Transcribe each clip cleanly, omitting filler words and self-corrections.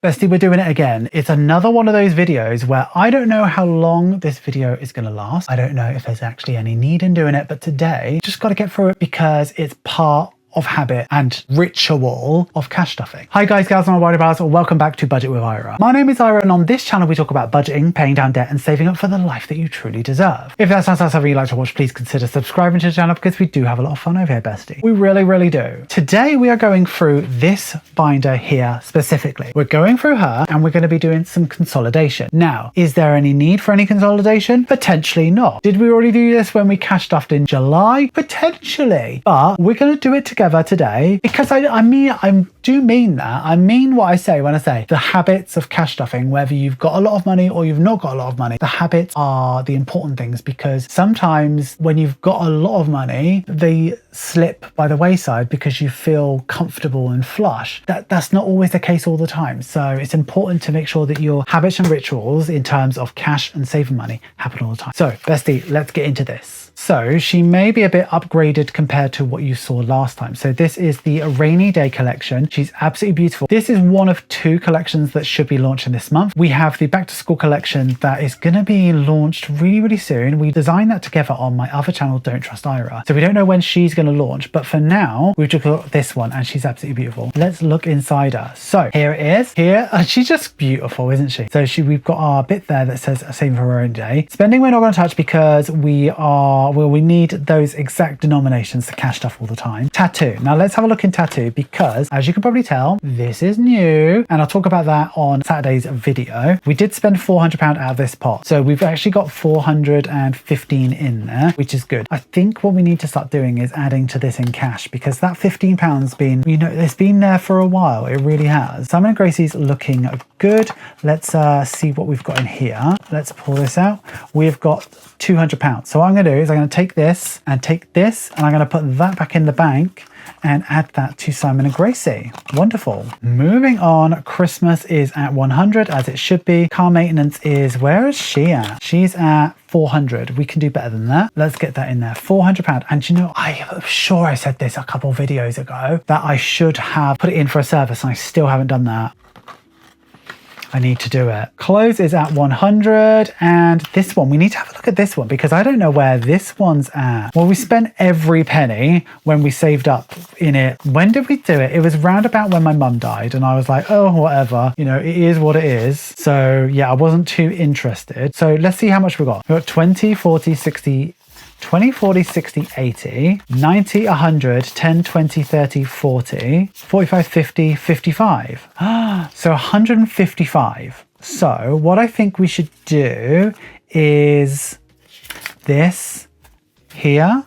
Bestie, we're doing it again. It's another one of those videos where I don't know how long this video is going to last. I don't know if there's actually any need in doing it, but today just got to get through it because it's part of habit and ritual of cash stuffing. Hi guys, gals, and my wider pals, welcome back to Budget with Ira. My name is Ira, and on this channel we talk about budgeting, paying down debt, and saving up for the life that you truly deserve. If that sounds like something you'd like to watch, please consider subscribing to the channel because we do have a lot of fun over here, bestie. We really do. Today we are going through this binder here specifically. We're going through her and we're going to be doing some consolidation. Now, is there any need for any consolidation? Potentially not. Did we already do this when we cash stuffed in July? Potentially. But we're going to do it together today because I do mean that. I mean what I say when I say the habits of cash stuffing, whether you've got a lot of money or you've not got a lot of money. The habits are the important things because sometimes when you've got a lot of money, they slip by the wayside because you feel comfortable and flush. That's not always the case all the time. So it's important to make sure that your habits and rituals in terms of cash and saving money happen all the time. So bestie, let's get into this. So she may be a bit upgraded compared to what you saw last time. So this is the rainy day collection. She's absolutely beautiful. This is one of two collections that should be launching this month. We have the back to school collection that is going to be launched really soon. We designed that together on my other channel, Don't Trust Ira. So we don't know when she's going to launch, but for now we've just got this one and she's absolutely beautiful. Let's look inside her. So here it is. Here, she's just beautiful, isn't she? So we've got our bit there that says save for her own day. Spending we're not going to touch because we need those exact denominations to cash stuff all the time. Tattoo. Now let's have a look in tattoo because as you can probably tell, this is new and I'll talk about that on Saturday's video. We did spend £400 out of this pot. So we've actually got 415 in there, which is good. I think what we need to start doing is adding to this in cash because that £15 been, it's been there for a while. It really has. Simon & Gracie's looking good. Let's see what we've got in here. Let's pull this out. We've got £200. So what I'm going to do is I'm going to take this and I'm going to put that back in the bank and add that to Simon & Gracie. Wonderful. Moving on, Christmas is at 100 as it should be. Car maintenance is, where is she at? She's at 400. We can do better than that. Let's get that in there. £400. And I'm sure I said this a couple of videos ago that I should have put it in for a service and I still haven't done that. I need to do it. Clothes is at 100 and this one, we need to have a look at this one because I don't know where this one's at. Well, we spent every penny when we saved up in it. When did we do it? It was round about when my mum died and I was like, oh, whatever, it is what it is. So yeah, I wasn't too interested. So let's see how much we got. We've got 20, 40, 60, 20, 40, 60, 80, 90, 100, 10, 20, 30, 40, 45, 50, 55. So 155. So what I think we should do is this here,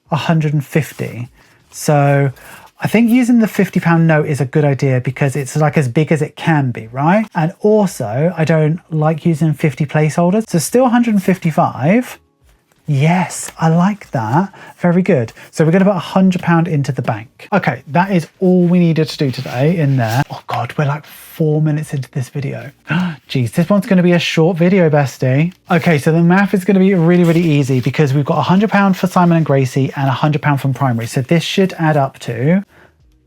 150. So I think using the £50 note is a good idea because it's like as big as it can be, right? And also I don't like using 50 placeholders. So still 155. Yes, I like that. Very good. So we're going to put £100 into the bank. Okay, that is all we needed to do today in there. Oh God, we're like 4 minutes into this video. Geez, this one's going to be a short video, bestie. Okay, so the math is going to be really easy because we've got £100 for Simon & Gracie and £100 from primary. So this should add up to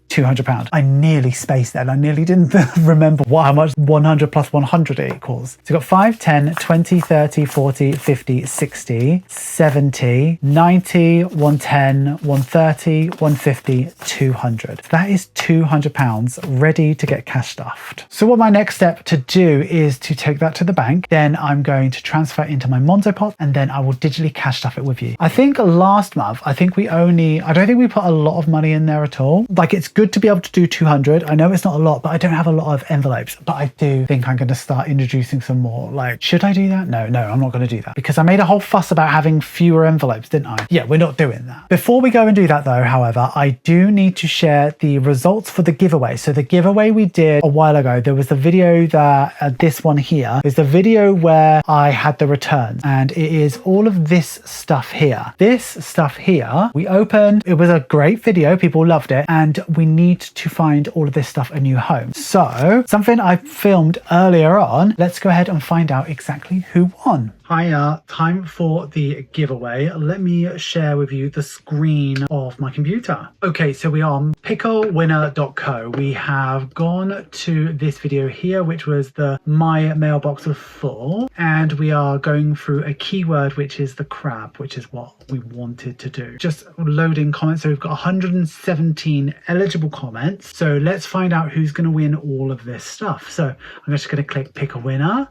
£200. I nearly spaced that. I nearly didn't remember how much 100 plus 100 equals. So we've got 5, 10, 20, 30, 40, 50, 60, 70, 90, 110, 130, 150, 200. So that is £200 ready to get cash stuffed. So what my next step to do is to take that to the bank. Then I'm going to transfer it into my Monzo pot and then I will digitally cash stuff it with you. I think last month, I don't think we put a lot of money in there at all. Like it's good to be able to do 200. I know it's not a lot, but I don't have a lot of envelopes, but I do think I'm going to start introducing some more. Like, should I do that? No, I'm not going to do that because I made a whole fuss about having fewer envelopes, didn't I? Yeah, we're not doing that. Before we go and do that though, however, I do need to share the results for the giveaway. So the giveaway we did a while ago, there was the video that this one here is the video where I had the returns and it is all of this stuff here. This stuff here we opened. It was a great video. People loved it and we need to find all of this stuff a new home. So something I filmed earlier on, let's go ahead and find out exactly who won. Hiya, time for the giveaway. Let me share with you the screen of my computer. Okay, so we are on picklewinner.co. We have gone to this video here, which was the my mailbox was full, and we are going through a keyword, which is the crab, which is what we wanted to do. Just loading comments. So we've got 117 eligible comments. So let's find out who's going to win all of this stuff. So I'm just going to click pick a winner.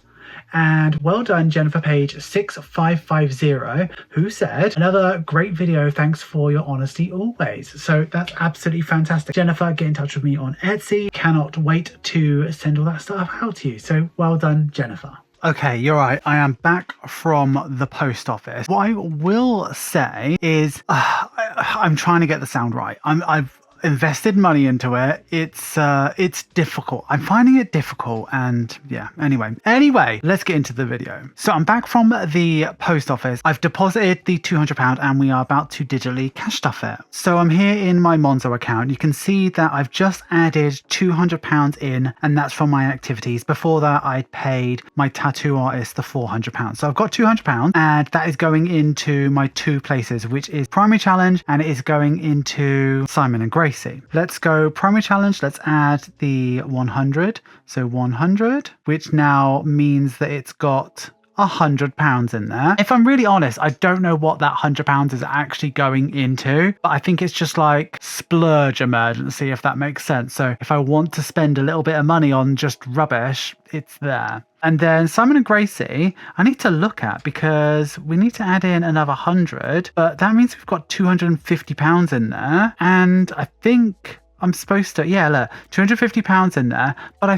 And well done, Jennifer Page 6550, who said, another great video, thanks for your honesty always. So that's absolutely fantastic. Jennifer, get in touch with me on Etsy. Cannot wait to send all that stuff out to you. So well done, Jennifer. Okay, you're right. I am back from the post office. What I will say is I'm trying to get the sound right. I've invested money into it. It's difficult. I'm finding it difficult, and yeah, anyway, let's get into the video. So I'm back from the post office. I've deposited the £200 and we are about to digitally cash stuff it. So I'm here in my Monzo account. You can see that I've just added £200 in, and that's from my activities. Before that, I paid my tattoo artist the £400. So I've got £200, and that is going into my two places, which is primary challenge, and it is going into Simon and Grace. Let's go primary challenge. Let's add the 100. So 100, which now means that it's got £100 in there. If I'm really honest, I don't know what that £100 is actually going into, but I think it's just like splurge emergency, if that makes sense. So if I want to spend a little bit of money on just rubbish, it's there. And then Simon and Gracie, I need to look at, because we need to add in another 100, but that means we've got £250 in there. And I think I'm supposed to, yeah, look, £250 in there, but I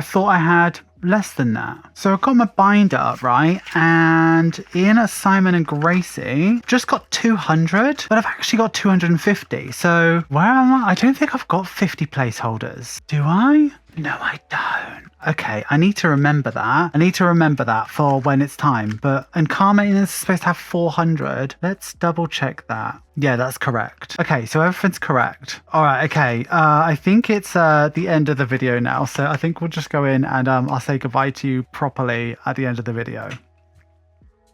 thought I had less than that. So I've got my binder up, right? And in Simon and Gracie, just got 200, but I've actually got 250. So where am I? I don't think I've got 50 placeholders. Do I? No, I don't. Okay, I need to remember that. I need to remember that for when it's time. And car maintenance is supposed to have 400. Let's double check that. Yeah, that's correct. Okay, so everything's correct. All right, okay. I think it's the end of the video now. So I think we'll just go in and I'll say goodbye to you properly at the end of the video.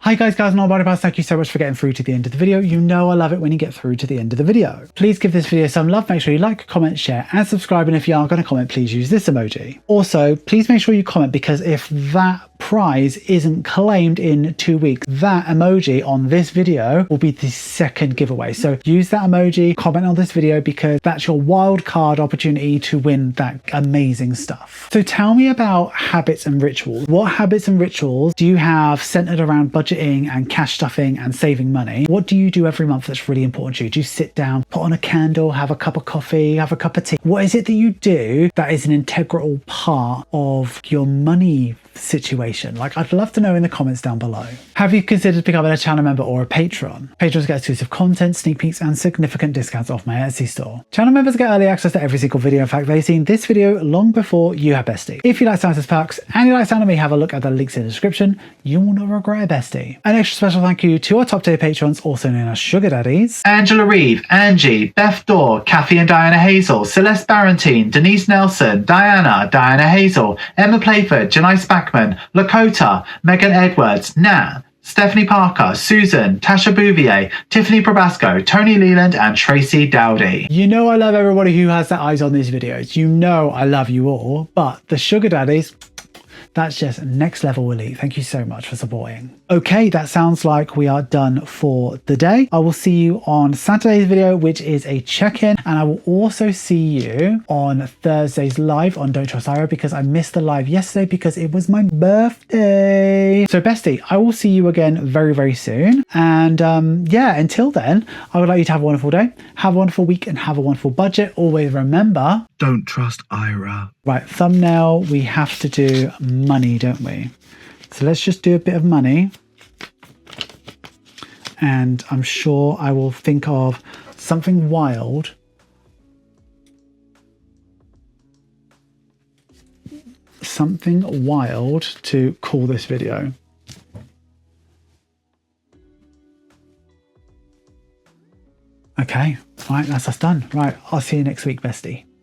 Hi guys, and all body parts, thank you so much for getting through to the end of the video. You know I love it when you get through to the end of the video. Please give this video some love, make sure you like, comment, share and subscribe, and if you are going to comment, please use this emoji. Also, please make sure you comment, because if that prize isn't claimed in 2 weeks, that emoji on this video will be the second giveaway. So use that emoji, comment on this video, because that's your wild card opportunity to win that amazing stuff. So tell me about habits and rituals. What habits and rituals do you have centered around budgeting and cash stuffing and saving money? What do you do every month that's really important to you? Do you sit down, put on a candle, have a cup of coffee, have a cup of tea? What is it that you do that is an integral part of your money situation? Like, I'd love to know in the comments down below. Have you considered becoming a channel member or a patron? Patrons get exclusive content, sneak peeks and significant discounts off my Etsy store. Channel members get early access to every single video. In fact, they've seen this video long before you have, bestie. If you like Science's perks and you like sound of me, have a look at the links in the description. You will not regret it, bestie. An extra special thank you to our top tier patrons, also known as sugar daddies: Angela Reeve, Angie, Beth Dorr, Kathy and Diana Hazel, Celeste Barentine, Denise Nelson, Diana Hazel, Emma Playford, Janice Backman, Lakota, Megan Edwards, Nat, Stephanie Parker, Susan, Tasha Bouvier, Tiffany Probasco, Tony Leland and Tracy Dowdy. You know I love everybody who has their eyes on these videos. You know I love you all, but the sugar daddies, that's just next level elite. Thank you so much for supporting. Okay, that sounds like we are done for the day. I will see you on Saturday's video, which is a check-in, and I will also see you on Thursday's live on Don't Trust Ira, because I missed the live yesterday because it was my birthday. So bestie, I will see you again very, very soon. And yeah, until then, I would like you to have a wonderful day, have a wonderful week, and have a wonderful budget. Always remember, don't trust Ira. Right, thumbnail, we have to do money, don't we? So let's just do a bit of money. And I'm sure I will think of something wild. Something wild to call this video. Okay, right, that's us done. Right, I'll see you next week, bestie.